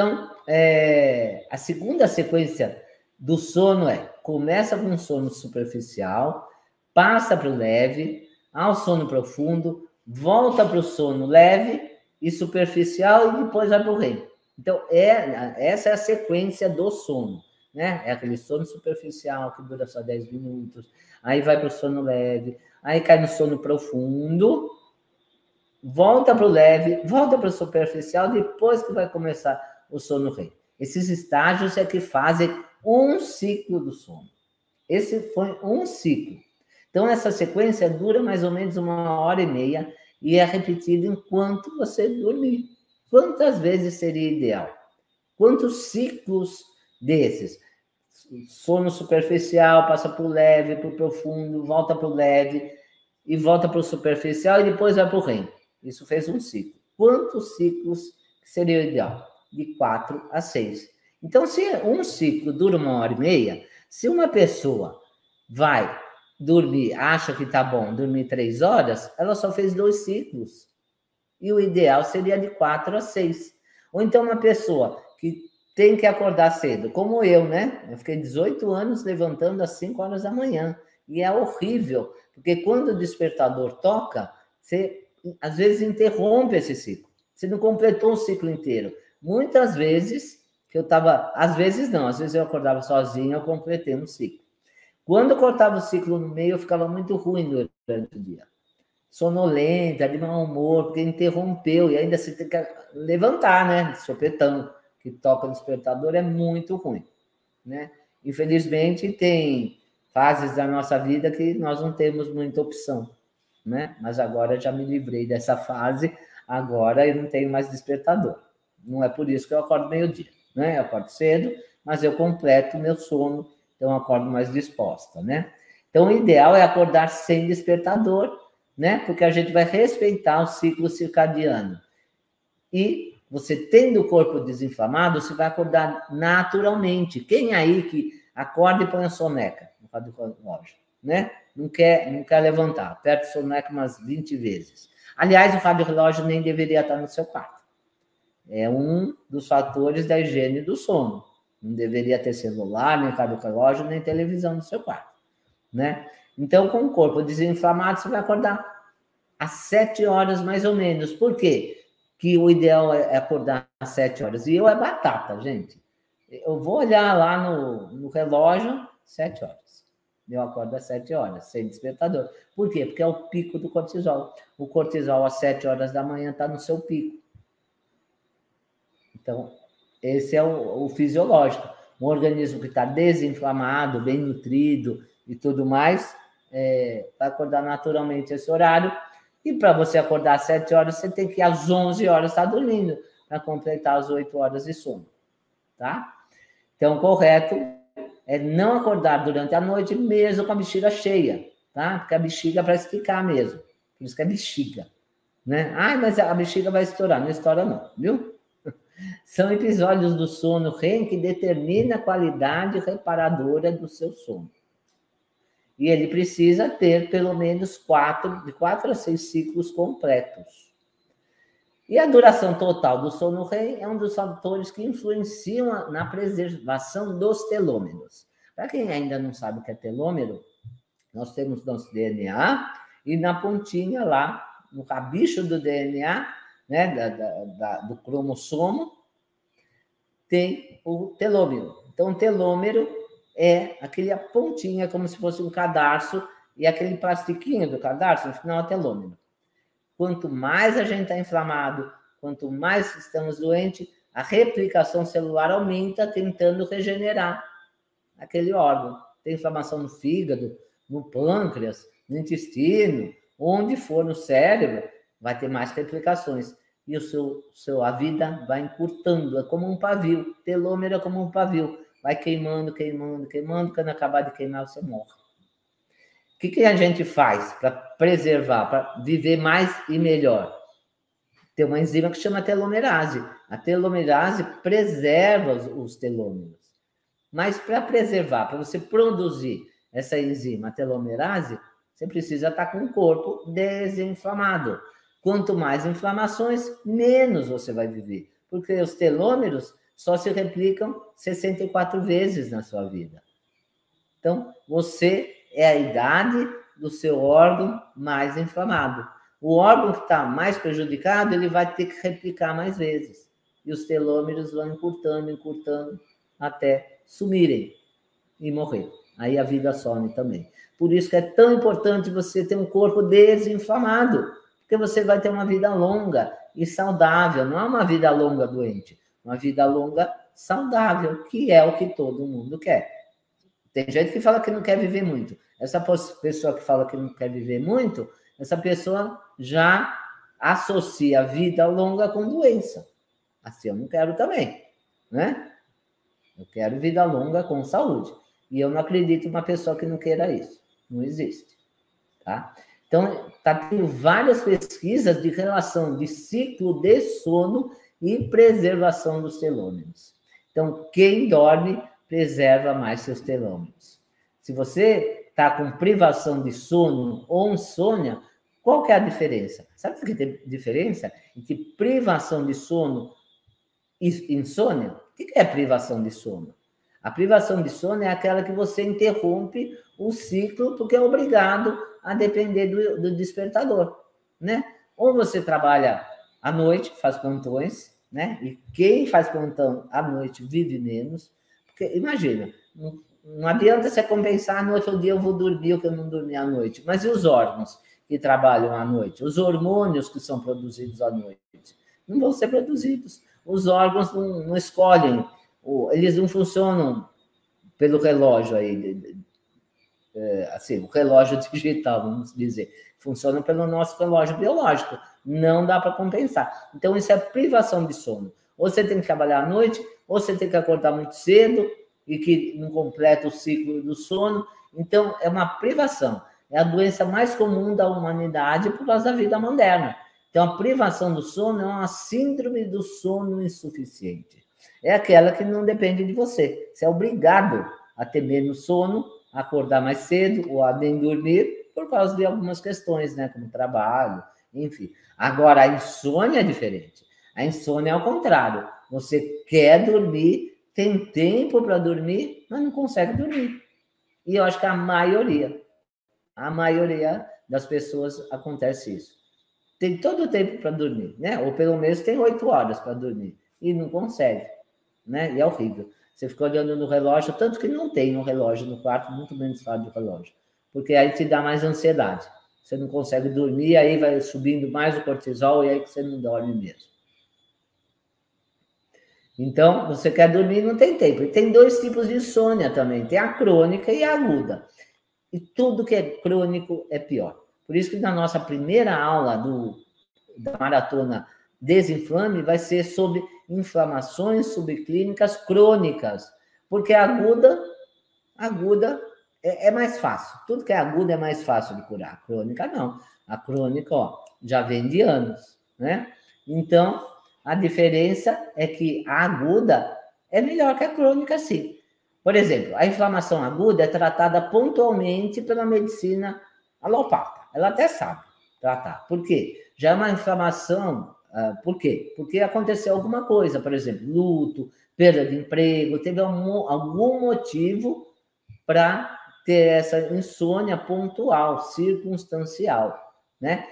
Então, a segunda sequência do sono começa com um sono superficial, passa para o leve, ao sono profundo, volta para o sono leve e superficial e depois vai para o REM. Então, essa é a sequência do sono, né? É aquele sono superficial que dura só 10 minutos, aí vai para o sono leve, aí cai no sono profundo, volta para o leve, volta para o superficial, depois que vai começar o sono REM. Esses estágios é que fazem um ciclo do sono. Esse foi um ciclo. Então, essa sequência dura mais ou menos 1h30 e é repetida enquanto você dormir. Quantas vezes seria ideal? Quantos ciclos desses? Sono superficial, passa para o leve, para o profundo, volta para o leve e volta para o superficial e depois vai para o REM. Isso fez um ciclo. Quantos ciclos seria o ideal? De 4 a 6. Então, se um ciclo dura 1h30, se uma pessoa vai dormir, acha que está bom dormir 3 horas, ela só fez 2 ciclos. E o ideal seria de 4 a 6. Ou então uma pessoa que tem que acordar cedo, como eu, né? Eu fiquei 18 anos levantando às 5 horas da manhã. E é horrível, porque quando o despertador toca, você às vezes interrompe esse ciclo. Você não completou o ciclo inteiro. Muitas vezes, que eu estava... Às vezes não, às vezes eu acordava sozinho, eu completei um ciclo. Quando eu cortava o ciclo no meio, eu ficava muito ruim durante o dia. Sonolenta, de mau humor, porque interrompeu, e ainda você tem que levantar, né? De sopetão, que toca o despertador, é muito ruim, né? Infelizmente, tem fases da nossa vida que nós não temos muita opção, né? Mas agora eu já me livrei dessa fase, agora eu não tenho mais despertador. Não é por isso que eu acordo meio-dia, né? Eu acordo cedo, mas eu completo o meu sono, então eu acordo mais disposta, né? Então, o ideal é acordar sem despertador, né? Porque a gente vai respeitar o ciclo circadiano. E você tendo o corpo desinflamado, você vai acordar naturalmente. Quem aí que acorda e põe a soneca no relógio, né? Não quer levantar, aperta a soneca umas 20 vezes. Aliás, o rádio-relógio nem deveria estar no seu quarto. É um dos fatores da higiene do sono. Não deveria ter celular, nem rádio-relógio, nem televisão no seu quarto, né? Então, com o corpo desinflamado, você vai acordar às 7 horas, mais ou menos. Por quê? Que o ideal é acordar às 7 horas. E eu é batata, gente. Eu vou olhar lá no relógio, 7 horas. Eu acordo às 7 horas, sem despertador. Por quê? Porque é o pico do cortisol. O cortisol, às 7 horas da manhã, está no seu pico. Então, esse é o fisiológico. Um organismo que está desinflamado, bem nutrido e tudo mais, vai acordar naturalmente esse horário. E para você acordar às 7 horas, você tem que às 11 horas estar dormindo, para completar as 8 horas de sono, tá? Então, o correto é não acordar durante a noite, mesmo com a bexiga cheia, tá? Porque a bexiga é para esticar mesmo. Por isso que é bexiga, né? Ah, mas a bexiga vai estourar. Não estoura não, viu? São episódios do sono REM que determinam a qualidade reparadora do seu sono. E ele precisa ter pelo menos de 4 a 6 ciclos completos. E a duração total do sono REM é um dos fatores que influenciam na preservação dos telômeros. Para quem ainda não sabe o que é telômero, nós temos nosso DNA e na pontinha lá, no rabicho do DNA, né, do cromossomo, tem o telômero. Então, o telômero é aquele pontinha, como se fosse um cadarço, e aquele plastiquinho do cadarço, no final, é telômero. Quanto mais a gente está inflamado, quanto mais estamos doentes, a replicação celular aumenta, tentando regenerar aquele órgão. Tem inflamação no fígado, no pâncreas, no intestino, onde for no cérebro, vai ter mais replicações. E a vida vai encurtando, é como um pavio. Telômero é como um pavio. Vai queimando, queimando, queimando, quando acabar de queimar, você morre. O que a gente faz para preservar, para viver mais e melhor? Tem uma enzima que chama telomerase. A telomerase preserva os telômeros. Mas para preservar, para você produzir essa enzima, a telomerase, você precisa estar com o corpo desinflamado. Quanto mais inflamações, menos você vai viver. Porque os telômeros só se replicam 64 vezes na sua vida. Então, você é a idade do seu órgão mais inflamado. O órgão que está mais prejudicado, ele vai ter que replicar mais vezes. E os telômeros vão encurtando, encurtando, até sumirem e morrer. Aí a vida some também. Por isso que é tão importante você ter um corpo desinflamado, porque você vai ter uma vida longa e saudável. Não é uma vida longa doente, uma vida longa saudável, que é o que todo mundo quer. Tem gente que fala que não quer viver muito. Essa pessoa que fala que não quer viver muito, essa pessoa já associa a vida longa com doença. Assim eu não quero também, né? Eu quero vida longa com saúde. E eu não acredito em uma pessoa que não queira isso. Não existe. Tá? Então, está tendo várias pesquisas de relação de ciclo de sono e preservação dos telômeros. Então, quem dorme preserva mais seus telômeros. Se você está com privação de sono ou insônia, qual que é a diferença? Sabe o que tem diferença entre privação de sono e insônia? O que é privação de sono? A privação de sono é aquela que você interrompe o ciclo porque é obrigado a depender do despertador, né? Ou você trabalha à noite, faz plantões, né? E quem faz plantão à noite vive menos. Porque, imagina, não adianta você compensar, no outro dia eu vou dormir o que eu não dormi à noite. Mas e os órgãos que trabalham à noite? Os hormônios que são produzidos à noite? Não vão ser produzidos. Os órgãos não escolhem, eles não funcionam pelo relógio aí, assim, o relógio digital, vamos dizer, funcionam pelo nosso relógio biológico. Não dá para compensar. Então, isso é privação de sono. Ou você tem que trabalhar à noite, ou você tem que acordar muito cedo e que não completa o ciclo do sono. Então, é uma privação. É a doença mais comum da humanidade por causa da vida moderna. Então, a privação do sono é uma síndrome do sono insuficiente. É aquela que não depende de você. Você é obrigado a ter menos sono, a acordar mais cedo ou a nem dormir por causa de algumas questões, né? Como trabalho, enfim. Agora, a insônia é diferente. A insônia é ao contrário. Você quer dormir, tem tempo para dormir, mas não consegue dormir. E eu acho que a maioria das pessoas acontece isso. Tem todo o tempo para dormir, né? Ou pelo menos tem 8 horas para dormir e não consegue, né? E é horrível. Você fica olhando no relógio, tanto que não tem um relógio no quarto, muito menos fala de relógio, porque aí te dá mais ansiedade. Você não consegue dormir, aí vai subindo mais o cortisol e aí que você não dorme mesmo. Então, você quer dormir, não tem tempo. E tem 2 tipos de insônia também, tem a crônica e a aguda. E tudo que é crônico é pior. Por isso que na nossa primeira aula da maratona Desinflame vai ser sobre inflamações subclínicas crônicas, porque a aguda é mais fácil. Tudo que é agudo é mais fácil de curar. A crônica não. A crônica, ó, já vem de anos, né? Então, a diferença é que a aguda é melhor que a crônica, sim. Por exemplo, a inflamação aguda é tratada pontualmente pela medicina alopata. Ela até sabe tratar. Por quê? Já é uma inflamação. Por quê? Porque aconteceu alguma coisa, por exemplo, luto, perda de emprego, teve algum motivo para ter essa insônia pontual, circunstancial, né?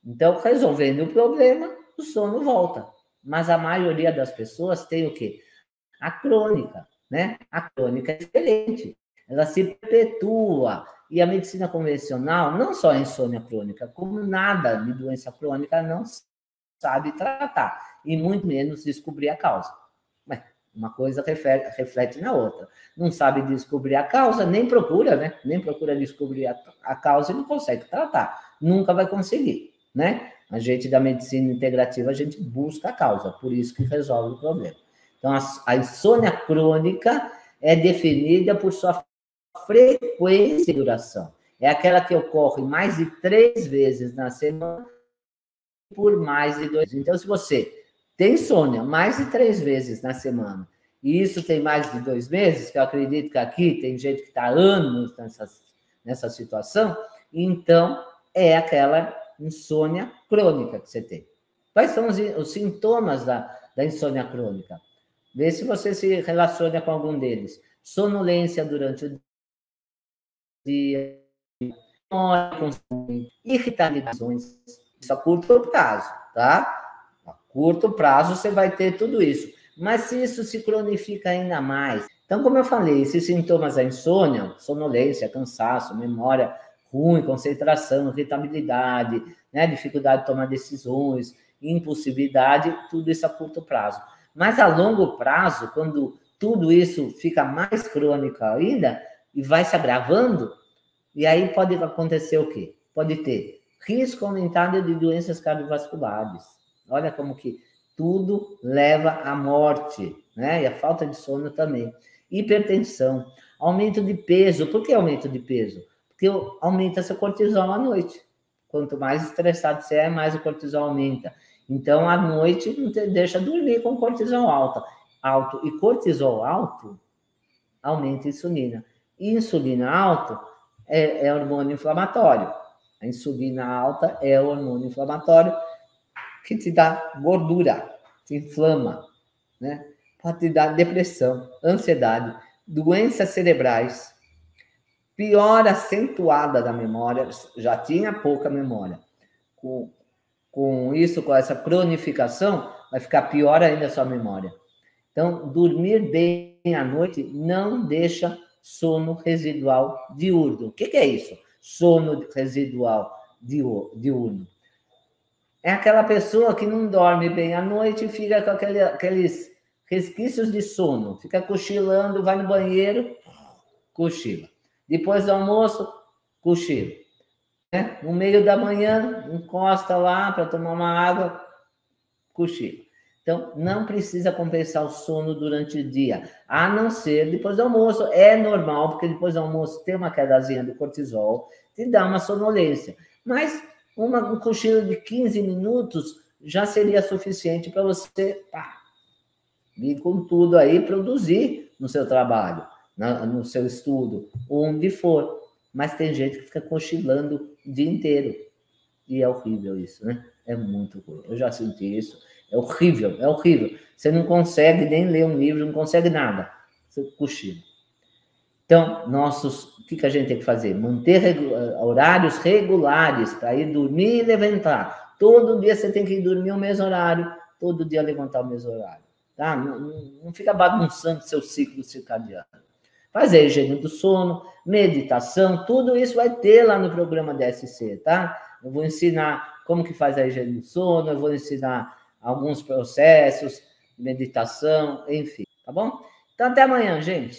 Então, resolvendo o problema, o sono volta. Mas a maioria das pessoas tem o quê? A crônica, né? A crônica é diferente. Ela se perpetua. E a medicina convencional, não só a insônia crônica, como nada de doença crônica, não sabe tratar. E muito menos descobrir a causa. Mas uma coisa reflete na outra. Não sabe descobrir a causa, nem procura, né? Nem procura descobrir a causa e não consegue tratar. Nunca vai conseguir, né? A gente da medicina integrativa, a gente busca a causa, por isso que resolve o problema. Então, a insônia crônica é definida por sua frequência e duração. É aquela que ocorre mais de 3 vezes na semana por mais de 2 meses. Então, se você tem insônia mais de 3 vezes na semana, e isso tem mais de 2 meses, que eu acredito que aqui tem gente que está há anos nessa situação, então é aquela insônia crônica que você tem. Quais são os sintomas da insônia crônica? Vê se você se relaciona com algum deles. Sonolência durante o dia, irritabilidades, isso a curto prazo, tá? A curto prazo você vai ter tudo isso. Mas se isso se cronifica ainda mais, então, como eu falei, esses sintomas da insônia, sonolência, cansaço, memória ruim, concentração, irritabilidade, né, dificuldade de tomar decisões, impulsividade, tudo isso a curto prazo. Mas a longo prazo, quando tudo isso fica mais crônico ainda e vai se agravando, e aí pode acontecer o quê? Pode ter risco aumentado de doenças cardiovasculares. Olha como que tudo leva à morte, né? E a falta de sono também. Hipertensão, aumento de peso. Por que aumento de peso? Porque aumenta seu cortisol à noite. Quanto mais estressado você é, mais o cortisol aumenta. Então, à noite, não te deixa dormir com cortisol alto. E cortisol alto aumenta a insulina. E insulina alta é hormônio inflamatório. A insulina alta é o hormônio inflamatório que te dá gordura, te inflama, né? Pode te dar depressão, ansiedade, doenças cerebrais, piora acentuada da memória, já tinha pouca memória. Com isso, com essa cronificação, vai ficar pior ainda a sua memória. Então, dormir bem à noite não deixa sono residual diurno. O que é isso? Sono residual diurno. É aquela pessoa que não dorme bem à noite e fica com aqueles resquícios de sono. Fica cochilando, vai no banheiro, cochila. Depois do almoço, cochila. Né? No meio da manhã, encosta lá para tomar uma água, cochila. Então, não precisa compensar o sono durante o dia, a não ser depois do almoço. É normal, porque depois do almoço tem uma quedazinha do cortisol, te dá uma sonolência. Mas um cochilo de 15 minutos já seria suficiente para você vir com tudo aí, produzir no seu trabalho, no seu estudo, onde for. Mas tem gente que fica cochilando o dia inteiro. E é horrível isso, né? É muito ruim. Eu já senti isso. É horrível, é horrível. Você não consegue nem ler um livro, não consegue nada. Você cochila. Então, o que a gente tem que fazer? Manter horários regulares para ir dormir e levantar. Todo dia você tem que ir dormir ao mesmo horário, todo dia levantar ao mesmo horário. Tá? Não fica bagunçando seu ciclo circadiano. Fazer higiene do sono, meditação, tudo isso vai ter lá no programa DSC, tá? Eu vou ensinar como que faz a higiene do sono, eu vou ensinar alguns processos, meditação, enfim, tá bom? Então, até amanhã, gente.